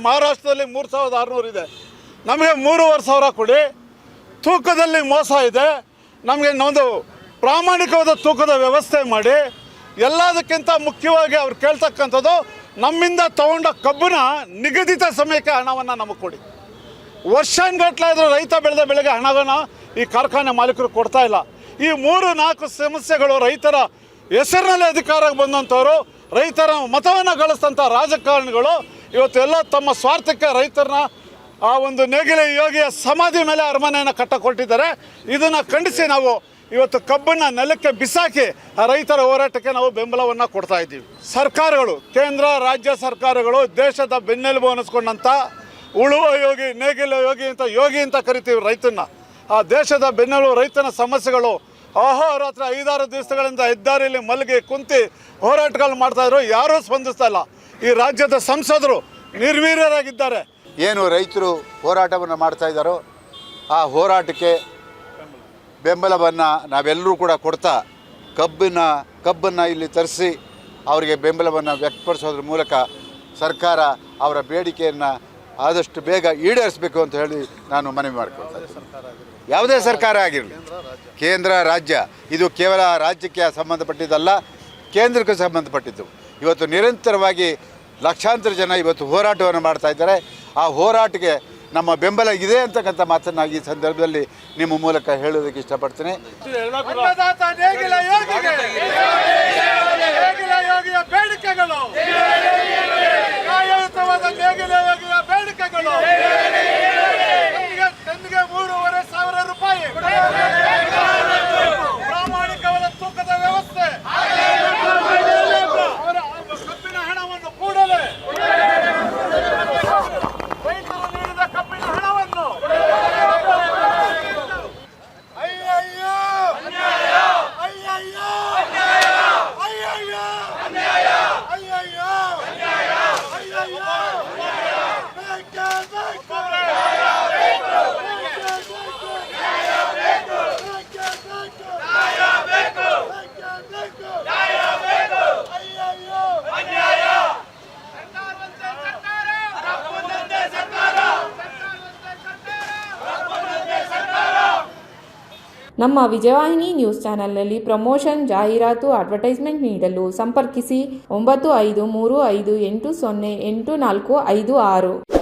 ಮಹಾರಾಷ್ಟ್ರದಲ್ಲಿ 3600 ಇದೆ, ನಮಗೆ 3500 ಕೊಡಿ. ತೂಕದಲ್ಲಿ ಮೋಸ ಇದೆ, ನಮಗೆ ಒಂದು ಪ್ರಾಮಾಣಿಕವಾದ ತೂಕದ ವ್ಯವಸ್ಥೆ ಮಾಡಿ. ಎಲ್ಲದಕ್ಕಿಂತ ಮುಖ್ಯವಾಗಿ ಅವ್ರು ಕೇಳ್ತಕ್ಕಂಥದ್ದು, ನಮ್ಮಿಂದ ತಗೊಂಡ ಕಬ್ಬನ್ನ ನಿಗದಿತ ಸಮಯಕ್ಕೆ ಹಣವನ್ನು ನಮಗೆ ಕೊಡಿ. ವರ್ಷಾನುಗಟ್ಟಲೆ ಆದರೂ ರೈತ ಬೆಳೆದ ಬೆಳೆಗೆ ಹಣವನ್ನು ಈ ಕಾರ್ಖಾನೆ ಮಾಲೀಕರು ಕೊಡ್ತಾ ಇಲ್ಲ. ಈ 3-4 ಸಮಸ್ಯೆಗಳು ರೈತರ ಹೆಸರಿನಲ್ಲಿ ಅಧಿಕಾರಕ್ಕೆ ಬಂದಂಥವ್ರು, ರೈತರ ಮತವನ್ನು ಗಳಿಸಿದಂಥ ರಾಜಕಾರಣಿಗಳು ಇವತ್ತು ಎಲ್ಲ ತಮ್ಮ ಸ್ವಾರ್ಥಕ್ಕೆ ರೈತರನ್ನ ಆ ಒಂದು ನೇಗಿಲ ಯೋಗಿಯ ಸಮಾಧಿ ಮೇಲೆ ಅರಮನೆಯನ್ನು ಕಟ್ಟಕೊಟ್ಟಿದ್ದಾರೆ. ಇದನ್ನು ಖಂಡಿಸಿ ನಾವು ಇವತ್ತು ಕಬ್ಬನ್ನು ನೆಲಕ್ಕೆ ಬಿಸಾಕಿ ಆ ರೈತರ ಹೋರಾಟಕ್ಕೆ ನಾವು ಬೆಂಬಲವನ್ನು ಕೊಡ್ತಾ ಇದ್ದೀವಿ. ಸರ್ಕಾರಗಳು, ಕೇಂದ್ರ ರಾಜ್ಯ ಸರ್ಕಾರಗಳು ದೇಶದ ಬೆನ್ನೆಲುಬು ಅನ್ನಿಸ್ಕೊಂಡಂಥ ಉಳುವ ಯೋಗಿ, ನೇಗಿಲ ಯೋಗಿ ಅಂತ ಕರಿತೀವಿ ರೈತನ. ಆ ದೇಶದ ಬೆನ್ನೆಲುಬು ರೈತನ ಸಮಸ್ಯೆಗಳು ಅಹೋರಾತ್ರ 5-6 ದಿವಸಗಳಿಂದ ಹೆದ್ದಾರಿಯಲ್ಲಿ ಮಲಗಿ ಕುಂತಿ ಹೋರಾಟಗಳು ಮಾಡ್ತಾಯಿದ್ರು, ಯಾರೂ ಸ್ಪಂದಿಸ್ತಾ ಇಲ್ಲ. ಈ ರಾಜ್ಯದ ಸಂಸದರು ನಿರ್ವೀರ್ಯರಾಗಿದ್ದಾರೆ. ಏನು ರೈತರು ಹೋರಾಟವನ್ನು ಮಾಡ್ತಾ ಇದ್ದಾರೋ ಆ ಹೋರಾಟಕ್ಕೆ ಬೆಂಬಲವನ್ನು ನಾವೆಲ್ಲರೂ ಕೂಡ ಕೊಡ್ತಾ ಕಬ್ಬನ್ನು ಇಲ್ಲಿ ತರಿಸಿ ಅವರಿಗೆ ಬೆಂಬಲವನ್ನು ವ್ಯಕ್ತಪಡಿಸೋದ್ರ ಮೂಲಕ ಸರ್ಕಾರ ಅವರ ಬೇಡಿಕೆಯನ್ನು ಆದಷ್ಟು ಬೇಗ ಈಡೇರಿಸಬೇಕು ಅಂತ ಹೇಳಿ ನಾನು ಮನವಿ ಮಾಡ್ಕೊಳ್ತಾ ಇದ್ದೀನಿ. ಯಾವುದೇ ಸರ್ಕಾರ ಆಗಿರಲಿ, ಕೇಂದ್ರ ರಾಜ್ಯ, ಇದು ಕೇವಲ ರಾಜ್ಯಕ್ಕೆ ಸಂಬಂಧಪಟ್ಟಿದ್ದಲ್ಲ, ಕೇಂದ್ರಕ್ಕೆ ಸಂಬಂಧಪಟ್ಟಿದ್ದು. ಇವತ್ತು ನಿರಂತರವಾಗಿ ಲಕ್ಷಾಂತರ ಜನ ಇವತ್ತು ಹೋರಾಟವನ್ನು ಮಾಡ್ತಾ ಇದ್ದಾರೆ. ಆ ಹೋರಾಟಕ್ಕೆ ನಮ್ಮ ಬೆಂಬಲ ಇದೆ ಅಂತಕ್ಕಂಥ ಮಾತನ್ನು ಈ ಸಂದರ್ಭದಲ್ಲಿ ನಿಮ್ಮ ಮೂಲಕ ಹೇಳೋದಕ್ಕೆ ಇಷ್ಟಪಡ್ತೀನಿ. ಪ್ರಾಮಾಣಿಕವಾದ ತೂಕದ ವ್ಯವಸ್ಥೆ, ಕಬ್ಬಿನ ಹಣವನ್ನು ಕೂಡಲೇ ರೈತರು ನೀಡಿದ ಕಬ್ಬಿನ ಹಣವನ್ನು ನಮ್ಮ ವಿಜಯವಾಹಿನಿ ನ್ಯೂಸ್ ಚಾನೆಲ್ನಲ್ಲಿ ಪ್ರಮೋಷನ್, ಜಾಹೀರಾತು, ಅಡ್ವರ್ಟೈಸ್ಮೆಂಟ್ ನೀಡಲು ಸಂಪರ್ಕಿಸಿ 9535808456.